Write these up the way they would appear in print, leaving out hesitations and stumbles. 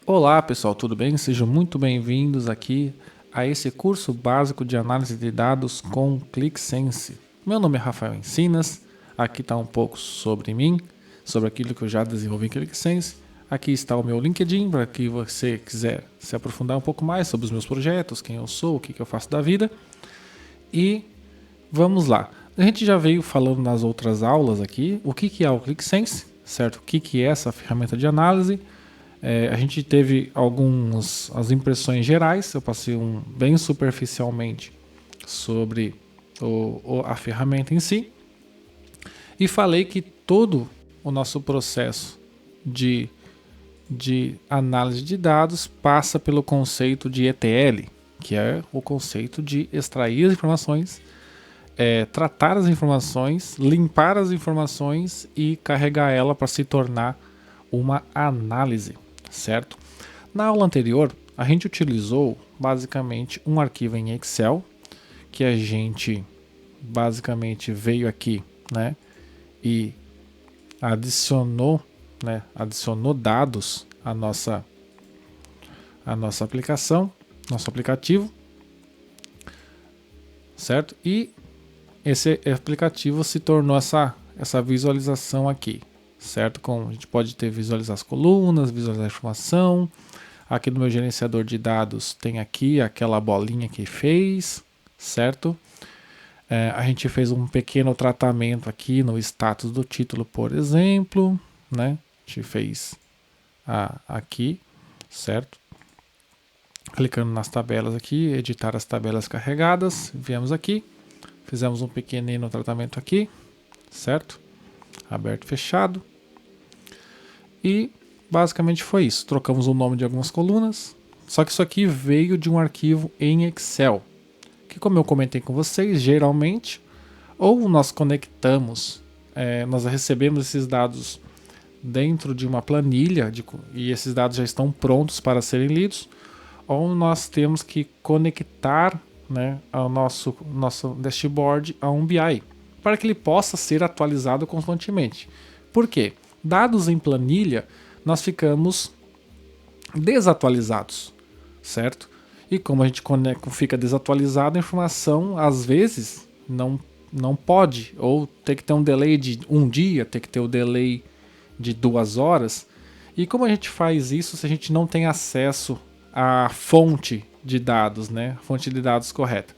Olá pessoal, tudo bem? Sejam muito bem-vindos aqui a esse curso básico de análise de dados com ClickSense. Meu nome é Rafael Encinas, aqui está um pouco sobre mim, sobre aquilo que eu já desenvolvi em ClickSense. Aqui está o meu LinkedIn para que você quiser se aprofundar um pouco mais sobre os meus projetos, quem eu sou, o que eu faço da vida. E vamos lá. A gente já veio falando nas outras aulas aqui o que é o ClickSense, certo? O que é essa ferramenta de análise. A gente teve as impressões gerais, eu passei bem superficialmente sobre a ferramenta em si e falei que todo o nosso processo de análise de dados passa pelo conceito de ETL, que é o conceito de extrair as informações, tratar as informações, limpar as informações e carregar ela para se tornar uma análise, certo? Na aula anterior, a gente utilizou basicamente um arquivo em Excel que a gente basicamente veio aqui, né, e adicionou, adicionou dados à nossa aplicação, nosso aplicativo, certo? E esse aplicativo se tornou essa visualização aqui, certo? A gente pode visualizar as colunas, visualizar a informação. Aqui no meu gerenciador de dados tem aqui aquela bolinha que fez, certo? A gente fez um pequeno tratamento aqui no status do título, por exemplo, né? A gente fez aqui, certo? Clicando nas tabelas aqui, editar as tabelas carregadas, viemos aqui, fizemos um pequenino tratamento aqui, certo? Aberto e fechado. E basicamente foi isso. Trocamos o nome de algumas colunas. Só que isso aqui veio de um arquivo em Excel. Que, como eu comentei com vocês, geralmente, ou nós conectamos, nós recebemos esses dados dentro de uma planilha e esses dados já estão prontos para serem lidos, ou nós temos que conectar, né, ao nosso dashboard a um BI para que ele possa ser atualizado constantemente. Por quê? Dados em planilha, nós ficamos desatualizados, certo? E como a gente fica desatualizado, a informação às vezes não pode, ou tem que ter um delay de um dia, tem que ter o delay de 2 horas. E como a gente faz isso se a gente não tem acesso à fonte de dados, né? Fonte de dados correta.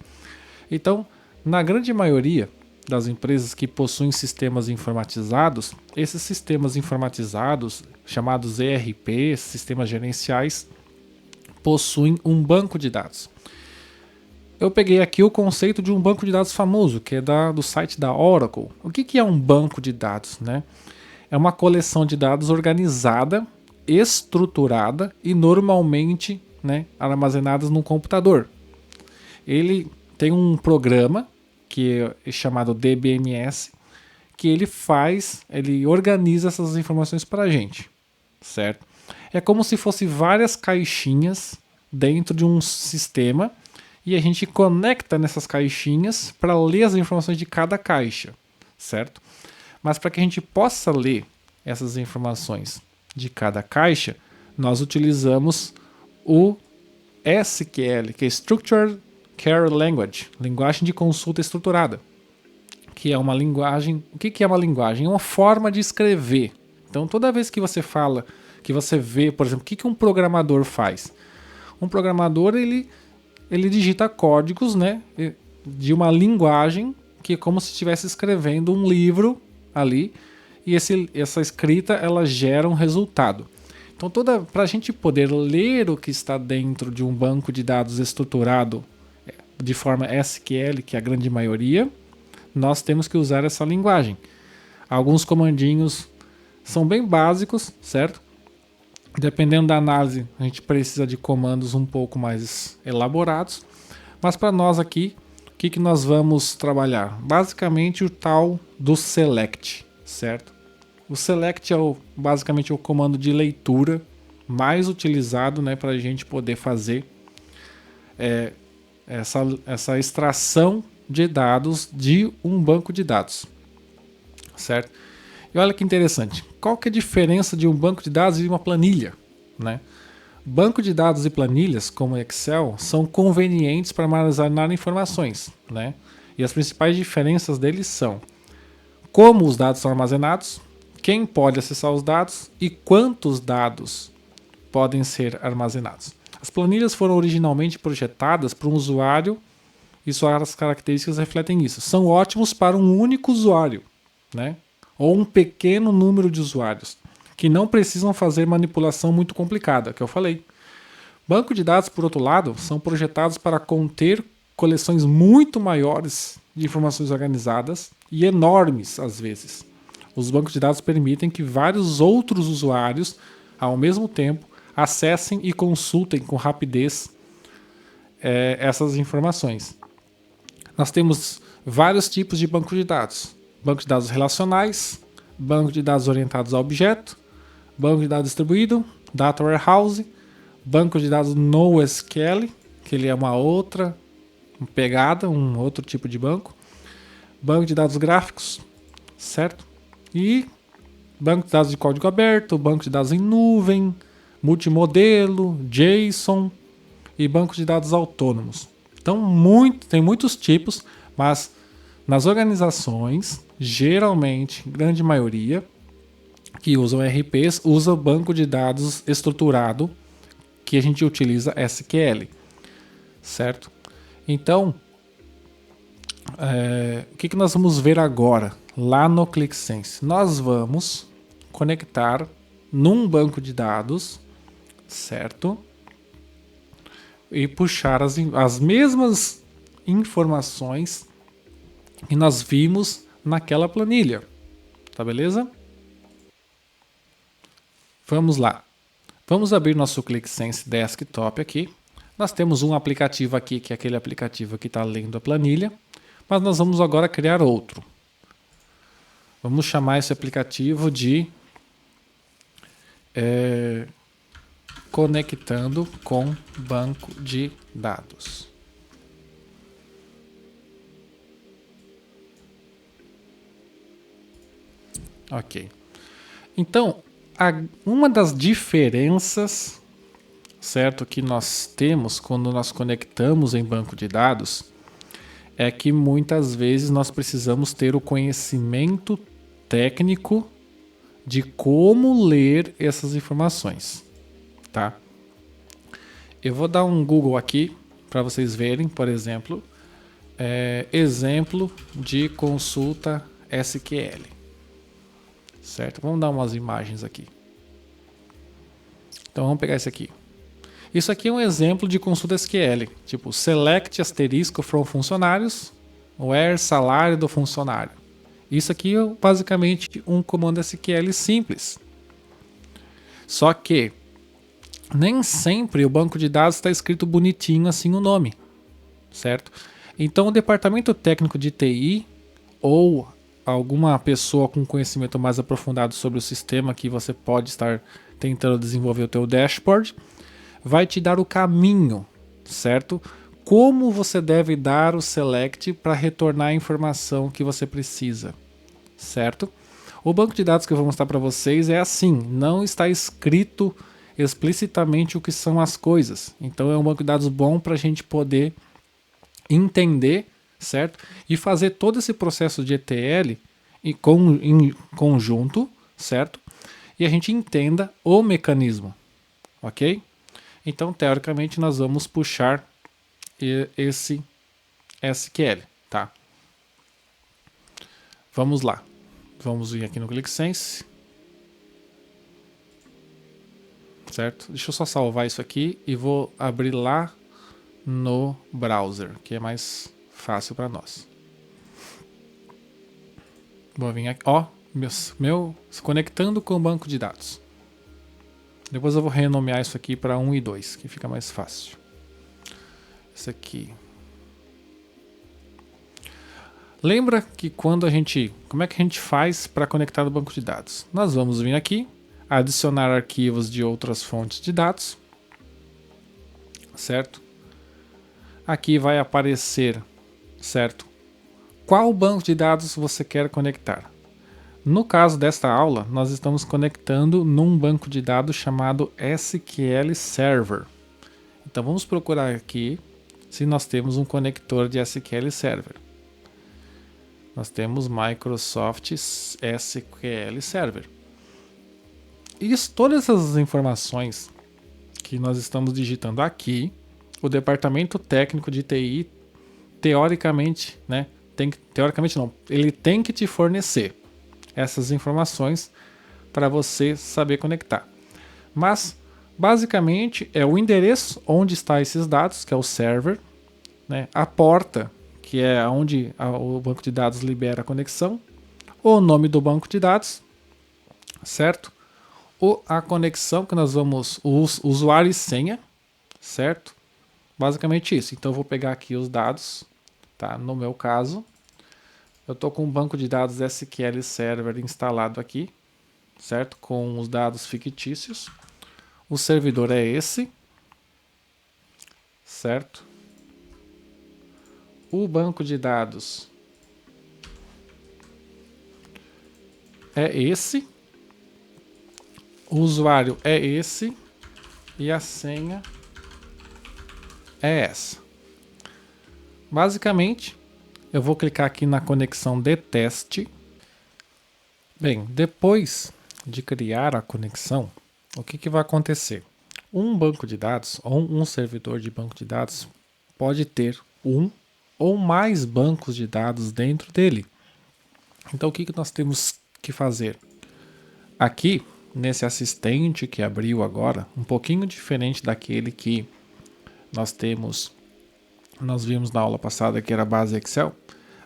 Então, na grande maioria das empresas que possuem sistemas informatizados, esses sistemas informatizados, chamados ERP, sistemas gerenciais, possuem um banco de dados. Eu peguei aqui o conceito de um banco de dados famoso, que é do site da Oracle. O que é um banco de dados, né? É uma coleção de dados organizada, estruturada e normalmente, né, armazenadas num computador. Ele tem um programa que é chamado DBMS, que ele organiza essas informações para a gente, certo? É como se fosse várias caixinhas dentro de um sistema e a gente conecta nessas caixinhas para ler as informações de cada caixa, certo? Mas para que a gente possa ler essas informações de cada caixa, nós utilizamos o SQL, que é Structured Query Language, linguagem de consulta estruturada, que é uma linguagem. O que é uma linguagem? É uma forma de escrever. Então, toda vez que você fala, que você vê, por exemplo, o que um programador faz? Um programador ele digita códigos, né, de uma linguagem que é como se estivesse escrevendo um livro ali, e essa escrita ela gera um resultado. Então, para a gente poder ler o que está dentro de um banco de dados estruturado de forma SQL, que é a grande maioria, nós temos que usar essa linguagem. Alguns comandinhos são bem básicos, certo? Dependendo da análise, a gente precisa de comandos um pouco mais elaborados. Mas para nós aqui, o que nós vamos trabalhar? Basicamente o tal do select, certo? O select é basicamente o comando de leitura mais utilizado, né, para a gente poder fazer essa extração de dados de um banco de dados, certo? E olha que interessante, qual que é a diferença de um banco de dados e de uma planilha, né? Banco de dados e planilhas, como o Excel, são convenientes para armazenar informações, né? E as principais diferenças deles são como os dados são armazenados, quem pode acessar os dados e quantos dados podem ser armazenados. As planilhas foram originalmente projetadas para um usuário e suas características refletem isso. São ótimos para um único usuário, né? Ou um pequeno número de usuários, que não precisam fazer manipulação muito complicada, que eu falei. Banco de dados, por outro lado, são projetados para conter coleções muito maiores de informações organizadas e enormes às vezes. Os bancos de dados permitem que vários outros usuários, ao mesmo tempo, acessem e consultem com rapidez essas informações. Nós temos vários tipos de banco de dados. Banco de dados relacionais, banco de dados orientados a objeto, banco de dados distribuído, Data Warehouse, banco de dados NoSQL, que ele é uma outra pegada, um outro tipo de banco, banco de dados gráficos, certo? E banco de dados de código aberto, banco de dados em nuvem, multimodelo, JSON e banco de dados autônomos. Então, tem muitos tipos, mas nas organizações, geralmente, grande maioria, que usam RPs, usa banco de dados estruturado, que a gente utiliza SQL, certo? Então, o que nós vamos ver agora, lá no ClickSense? Nós vamos conectar num banco de dados, certo? E puxar as mesmas informações que nós vimos naquela planilha, tá beleza? Vamos lá. Vamos abrir nosso ClickSense Desktop aqui. Nós temos um aplicativo aqui, que é aquele aplicativo que está lendo a planilha, mas nós vamos agora criar outro. Vamos chamar esse aplicativo de Conectando com Banco de Dados. Ok. Então, uma das diferenças, certo, que nós temos quando nós conectamos em banco de dados é que muitas vezes nós precisamos ter o conhecimento técnico de como ler essas informações, tá? Eu vou dar um Google aqui para vocês verem, por exemplo, exemplo de consulta SQL, certo? Vamos dar umas imagens aqui. Então vamos pegar esse aqui. Isso aqui é um exemplo de consulta SQL, tipo select asterisco from funcionários, where salário do funcionário. Isso aqui é basicamente um comando SQL simples. Só que nem sempre o banco de dados está escrito bonitinho assim o nome, certo? Então o departamento técnico de TI ou alguma pessoa com conhecimento mais aprofundado sobre o sistema que você pode estar tentando desenvolver o teu dashboard vai te dar o caminho, certo? Como você deve dar o select para retornar a informação que você precisa, certo? O banco de dados que eu vou mostrar para vocês é assim, não está escrito explicitamente o que são as coisas. Então é um banco de dados bom para a gente poder entender, certo? E fazer todo esse processo de ETL em conjunto, certo? E a gente entenda o mecanismo, ok? Então, teoricamente, nós vamos puxar esse SQL, tá? Vamos lá. Vamos vir aqui no ClickSense. Certo? Deixa eu só salvar isso aqui e vou abrir lá no browser, que é mais fácil para nós. Vou vir aqui, ó, meu se conectando com o banco de dados. Depois eu vou renomear isso aqui para 1 e 2, que fica mais fácil. Esse aqui. Lembra que como é que a gente faz para conectar no banco de dados? Nós vamos vir aqui, adicionar arquivos de outras fontes de dados, certo? Aqui vai aparecer, certo? Qual banco de dados você quer conectar? No caso desta aula, nós estamos conectando num banco de dados chamado SQL Server. Então vamos procurar aqui se nós temos um conector de SQL Server. Nós temos Microsoft SQL Server. E todas essas informações que nós estamos digitando aqui, o departamento técnico de TI, teoricamente, né? Teoricamente não, ele tem que te fornecer essas informações para você saber conectar. Mas, basicamente, é o endereço onde está esses dados, que é o server, né? A porta, que é onde o banco de dados libera a conexão, o nome do banco de dados, certo? A conexão que nós vamos, o usuário e senha, certo? Basicamente isso. Então eu vou pegar aqui os dados, tá? No meu caso, eu estou com um banco de dados SQL Server instalado aqui, certo? Com os dados fictícios. O servidor é esse, certo? O banco de dados é esse. O usuário é esse. E a senha é essa. Basicamente, eu vou clicar aqui na conexão de teste. Bem, depois de criar a conexão, o que vai acontecer? Um banco de dados ou um servidor de banco de dados pode ter um ou mais bancos de dados dentro dele. Então, o que nós temos que fazer? Aqui, nesse assistente que abriu agora, um pouquinho diferente daquele que nós vimos na aula passada, que era a base Excel.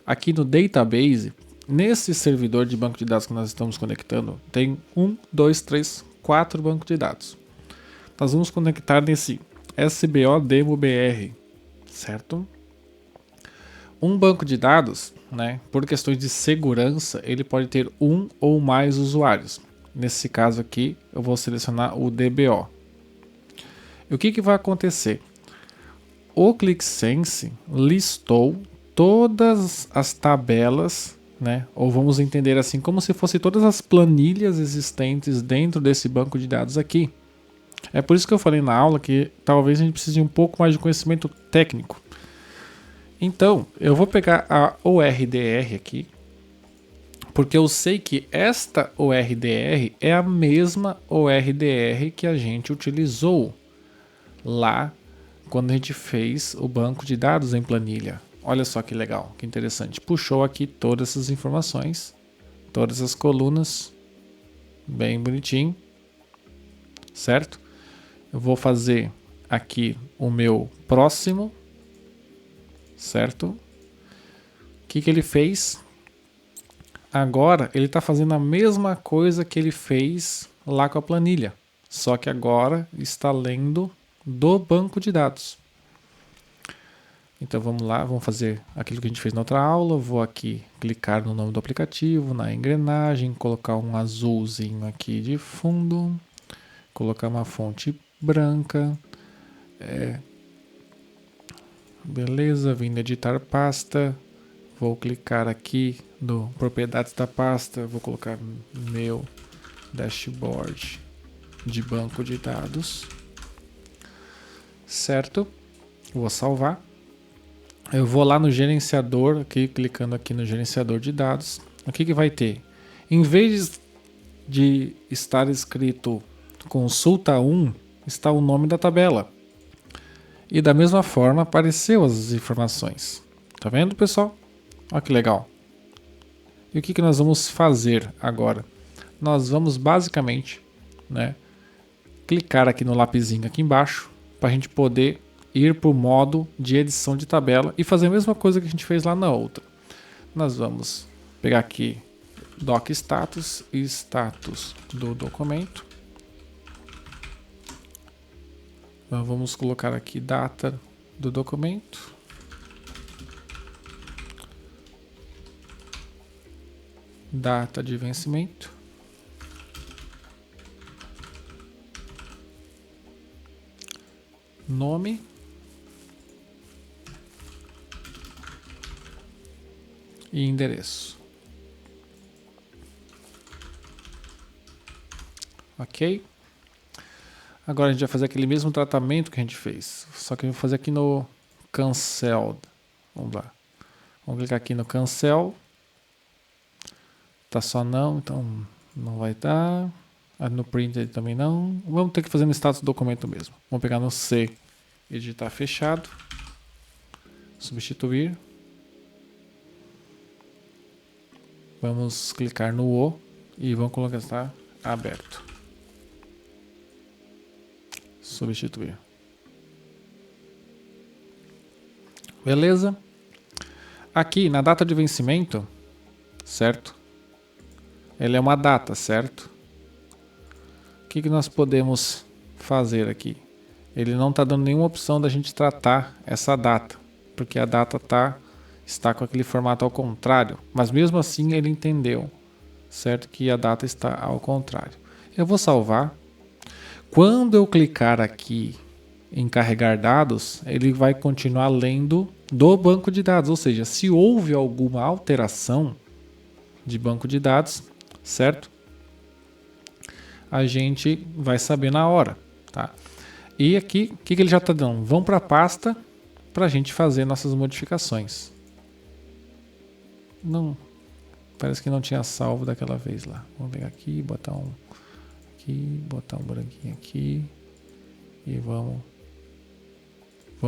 Aqui no database, nesse servidor de banco de dados que nós estamos conectando, tem 4 bancos de dados. Nós vamos conectar nesse SBO-DEMO-BR, certo? Um banco de dados, né, por questões de segurança, ele pode ter um ou mais usuários. Nesse caso aqui, eu vou selecionar o DBO. E o que vai acontecer? O ClickSense listou todas as tabelas, né? Ou vamos entender assim, como se fossem todas as planilhas existentes dentro desse banco de dados aqui. É por isso que eu falei na aula que talvez a gente precise de um pouco mais de conhecimento técnico. Então, eu vou pegar a ORDR aqui, porque eu sei que esta ORDR é a mesma ORDR que a gente utilizou lá quando a gente fez o banco de dados em planilha. Olha só que legal, que interessante. Puxou aqui todas essas informações, todas as colunas, bem bonitinho, certo? Eu vou fazer aqui o meu próximo, certo? O que ele fez? Agora ele está fazendo a mesma coisa que ele fez lá com a planilha, só que agora está lendo do banco de dados. Então vamos lá, vamos fazer aquilo que a gente fez na outra aula. Vou aqui clicar no nome do aplicativo, na engrenagem, colocar um azulzinho aqui de fundo, colocar uma fonte branca. Beleza, vim editar pasta. Vou clicar aqui no propriedades da pasta, vou colocar meu dashboard de banco de dados. Certo? Vou salvar. Eu vou lá no gerenciador, aqui, clicando aqui no gerenciador de dados. O que vai ter? Em vez de estar escrito consulta 1, está o nome da tabela. E da mesma forma apareceu as informações. Tá vendo, pessoal? Olha que legal. E o que nós vamos fazer agora? Nós vamos basicamente, né, clicar aqui no lapisinho aqui embaixo para a gente poder ir para o modo de edição de tabela e fazer a mesma coisa que a gente fez lá na outra. Nós vamos pegar aqui doc status e status do documento. Então, vamos colocar aqui data do documento. Data de vencimento. Nome. E endereço. Ok? Agora a gente vai fazer aquele mesmo tratamento que a gente fez, só que eu vou fazer aqui no Cancel. Vamos lá. Vamos clicar aqui no Cancel. Tá só não, então não vai dar. No Printed também não. Vamos ter que fazer no status do documento mesmo. Vamos pegar no C, editar fechado, substituir. Vamos clicar no O e vamos colocar aberto. Substituir. Beleza? Aqui na data de vencimento, certo? Ele é uma data, certo? O que nós podemos fazer aqui? Ele não está dando nenhuma opção da gente tratar essa data, porque a data está com aquele formato ao contrário, mas mesmo assim ele entendeu, certo? Que a data está ao contrário. Eu vou salvar. Quando eu clicar aqui em carregar dados, ele vai continuar lendo do banco de dados, ou seja, se houve alguma alteração de banco de dados, certo? A gente vai saber na hora, tá? E aqui, o que ele já está dando? Vão para a pasta para a gente fazer nossas modificações. Não, parece que não tinha salvo daquela vez lá. Vamos pegar aqui, botar um branquinho aqui e vamos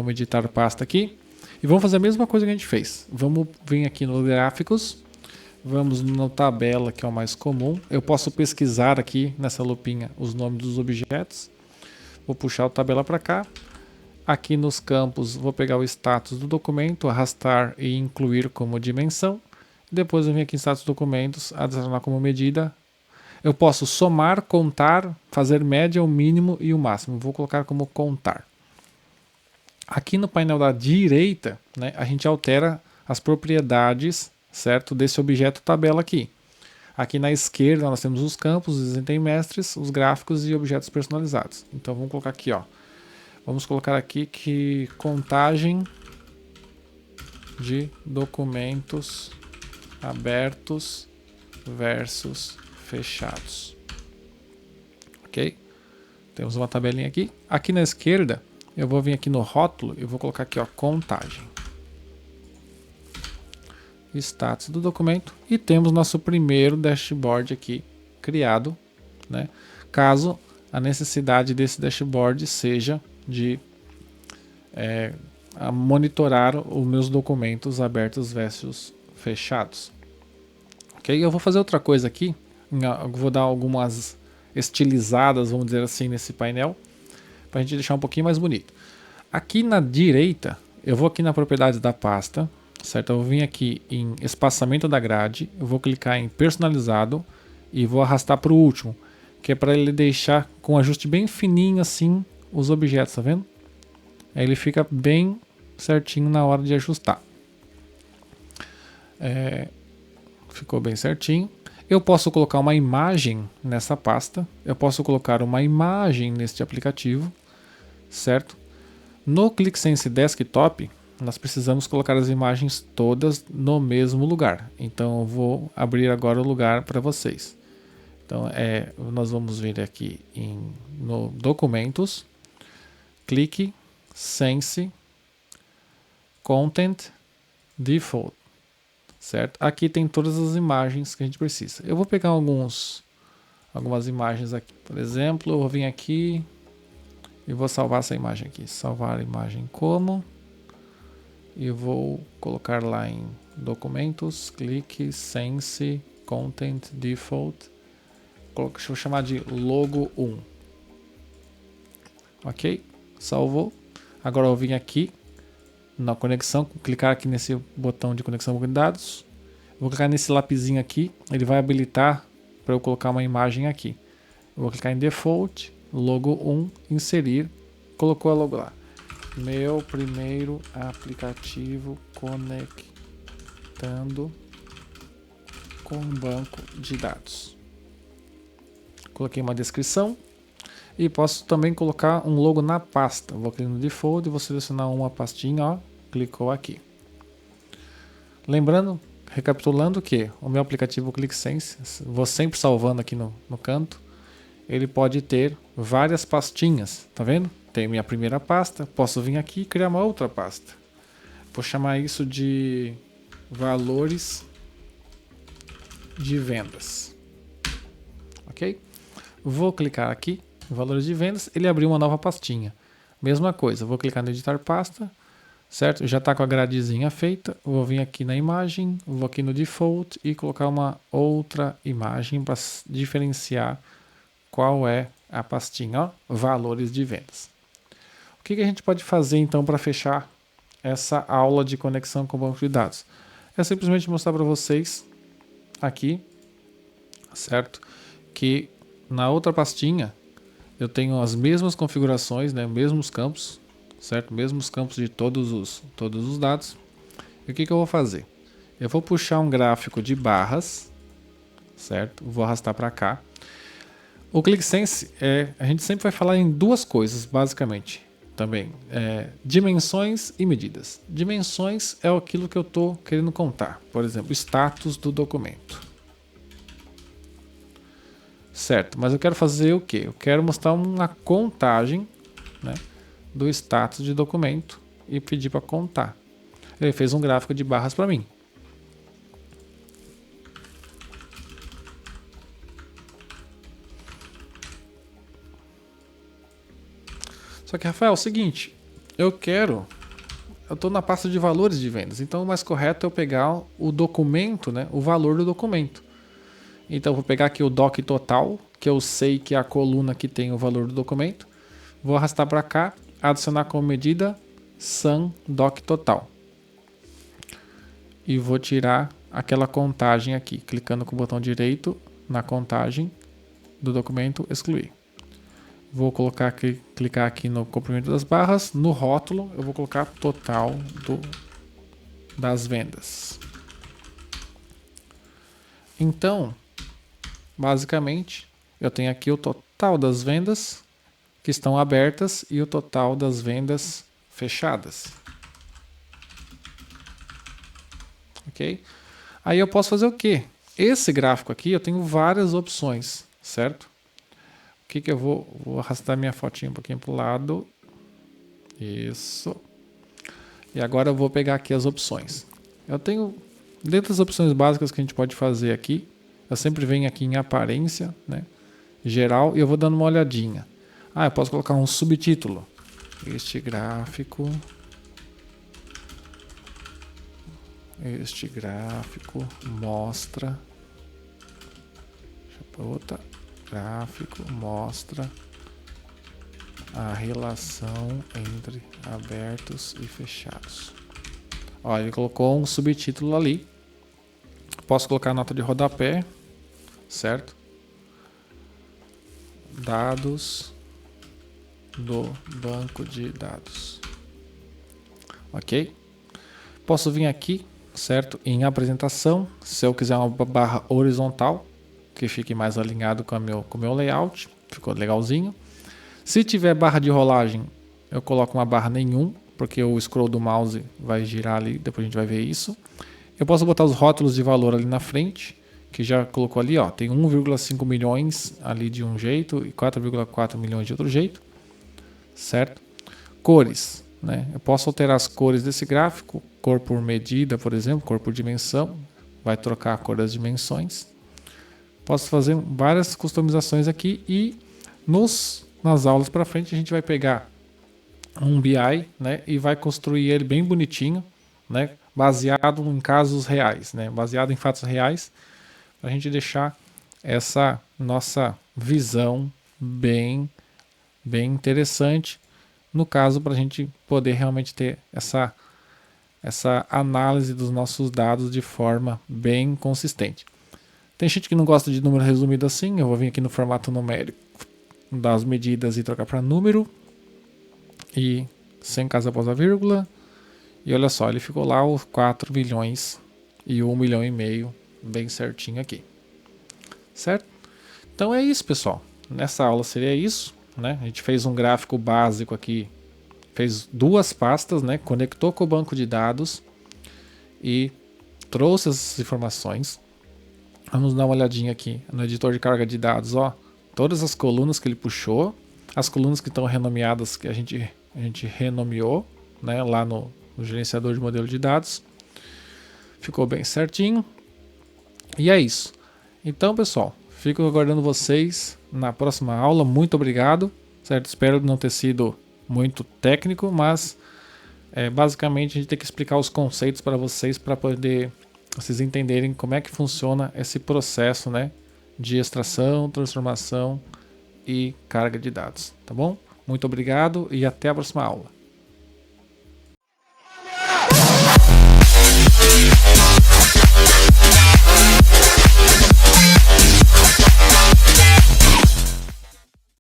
editar a pasta aqui e vamos fazer a mesma coisa que a gente fez. Vamos vir aqui no gráficos. Vamos na tabela, que é o mais comum. Eu posso pesquisar aqui nessa lupinha os nomes dos objetos. Vou puxar a tabela para cá. Aqui nos campos, vou pegar o status do documento, arrastar e incluir como dimensão. Depois eu venho aqui em status documentos, adicionar como medida. Eu posso somar, contar, fazer média, o mínimo e o máximo. Vou colocar como contar. Aqui no painel da direita, né, a gente altera as propriedades, certo, desse objeto tabela aqui. Aqui na esquerda nós temos os campos, os item mestres, os gráficos e objetos personalizados. Então vamos colocar aqui, ó. Vamos colocar aqui que contagem de documentos abertos versus fechados. Ok? Temos uma tabelinha aqui. Aqui na esquerda eu vou vir aqui no rótulo e vou colocar aqui, ó, contagem. Status do documento e temos nosso primeiro dashboard aqui criado, né? Caso a necessidade desse dashboard seja de monitorar os meus documentos abertos versus fechados. Ok? Eu vou fazer outra coisa aqui, eu vou dar algumas estilizadas, vamos dizer assim, nesse painel, para a gente deixar um pouquinho mais bonito. Aqui na direita, eu vou aqui na propriedade da pasta, certo? Eu vou vir aqui em espaçamento da grade, eu vou clicar em personalizado e vou arrastar para o último, que é para ele deixar com ajuste bem fininho assim os objetos, tá vendo? Aí ele fica bem certinho na hora de ajustar. Ficou bem certinho. Eu posso colocar uma imagem nessa pasta, eu posso colocar uma imagem neste aplicativo, certo? No ClickSense Desktop, nós precisamos colocar as imagens todas no mesmo lugar. Então eu vou abrir agora o lugar para vocês. Então nós vamos vir aqui no documentos, clique, sense, content, default, certo? Aqui tem todas as imagens que a gente precisa. Eu vou pegar algumas imagens aqui. Por exemplo, eu vou vir aqui e vou salvar essa imagem aqui. Salvar a imagem como... E vou colocar lá em documentos, clique, sense, content, default. Deixa eu chamar de logo 1. Ok? Salvou. Agora eu vim aqui na conexão, clicar aqui nesse botão de conexão com dados. Vou clicar nesse lapisinho aqui, ele vai habilitar para eu colocar uma imagem aqui. Eu vou clicar em default, logo 1, inserir, colocou a logo lá. Meu primeiro aplicativo conectando com um banco de dados. Coloquei uma descrição e posso também colocar um logo na pasta. Vou clicar no default e vou selecionar uma pastinha, ó, clicou aqui. Lembrando, recapitulando que o meu aplicativo ClickSense, vou sempre salvando aqui no canto. ele pode ter várias pastinhas, tá vendo? Tem minha primeira pasta, posso vir aqui e criar uma outra pasta. Vou chamar isso de valores de vendas. Ok? Vou clicar aqui, valores de vendas, ele abriu uma nova pastinha. Mesma coisa, vou clicar no editar pasta, certo? Já está com a gradezinha feita, vou vir aqui na imagem, vou aqui no default e colocar uma outra imagem para diferenciar qual é a pastinha, ó, valores de vendas. O que a gente pode fazer então para fechar essa aula de conexão com o banco de dados? É simplesmente mostrar para vocês aqui, certo? Que na outra pastinha eu tenho as mesmas configurações, né? Mesmos campos, certo? Mesmos campos de todos os dados. E o que eu vou fazer? Eu vou puxar um gráfico de barras, certo? Vou arrastar para cá. O ClickSense, a gente sempre vai falar em duas coisas, basicamente, também. Dimensões e medidas. Dimensões é aquilo que eu estou querendo contar. Por exemplo, status do documento. Certo, mas eu quero fazer o quê? Eu quero mostrar uma contagem, né, do status de documento e pedir para contar. Ele fez um gráfico de barras para mim. Só que, Rafael, é o seguinte, eu estou na pasta de valores de vendas, então o mais correto é eu pegar o documento, né, o valor do documento. Então eu vou pegar aqui o doc total, que eu sei que é a coluna que tem o valor do documento. Vou arrastar para cá, adicionar como medida sum doc total. E vou tirar aquela contagem aqui, clicando com o botão direito na contagem do documento, excluir. Vou clicar aqui no comprimento das barras, no rótulo eu vou colocar total das vendas. Então, basicamente, eu tenho aqui o total das vendas que estão abertas e o total das vendas fechadas. Ok? Aí eu posso fazer o quê? Esse gráfico aqui eu tenho várias opções, certo? O que eu vou arrastar minha fotinha um pouquinho para o lado. Isso. E agora eu vou pegar aqui as opções. Eu tenho, dentro das opções básicas que a gente pode fazer aqui, eu sempre venho aqui em aparência, né, geral, e eu vou dando uma olhadinha. Eu posso colocar um subtítulo. Este gráfico mostra. Deixa eu pôr outra. Gráfico mostra a relação entre abertos e fechados. Ó, ele colocou um subtítulo ali. Posso colocar a nota de rodapé, certo? Dados do banco de dados. Ok? Posso vir aqui, certo? Em apresentação, se eu quiser uma barra horizontal, que fique mais alinhado com o meu layout, ficou legalzinho. Se tiver barra de rolagem, eu coloco uma barra nenhum, porque o scroll do mouse vai girar ali, depois a gente vai ver isso. Eu posso botar os rótulos de valor ali na frente, que já colocou ali, ó, tem 1,5 milhões ali de um jeito e 4,4 milhões de outro jeito, certo? Cores, né? Eu posso alterar as cores desse gráfico, cor por medida, por exemplo, cor por dimensão, vai trocar a cor das dimensões. Posso fazer várias customizações aqui e nas aulas para frente a gente vai pegar um BI, né, e vai construir ele bem bonitinho, né, baseado em casos reais, né, baseado em fatos reais, para a gente deixar essa nossa visão bem interessante, no caso, para a gente poder realmente ter essa análise dos nossos dados de forma bem consistente. Tem gente que não gosta de número resumido assim, eu vou vir aqui no formato numérico, dar as medidas e trocar para número, e sem caso após a vírgula, e olha só, ele ficou lá os 4 milhões e 1,5 milhão, bem certinho aqui, certo? Então é isso, pessoal, nessa aula seria isso, né? A gente fez um gráfico básico aqui, fez duas pastas, né? Conectou com o banco de dados e trouxe essas informações. Vamos dar uma olhadinha aqui no editor de carga de dados, ó. todas as colunas que ele puxou, as colunas que estão renomeadas, que a gente renomeou, né, lá no gerenciador de modelo de dados. Ficou bem certinho. E é isso. Então, pessoal, fico aguardando vocês na próxima aula. Muito obrigado, certo? Espero não ter sido muito técnico, mas basicamente a gente tem que explicar os conceitos para vocês, para poder vocês entenderem como é que funciona esse processo, né, de extração, transformação e carga de dados, tá bom? Muito obrigado e até a próxima aula.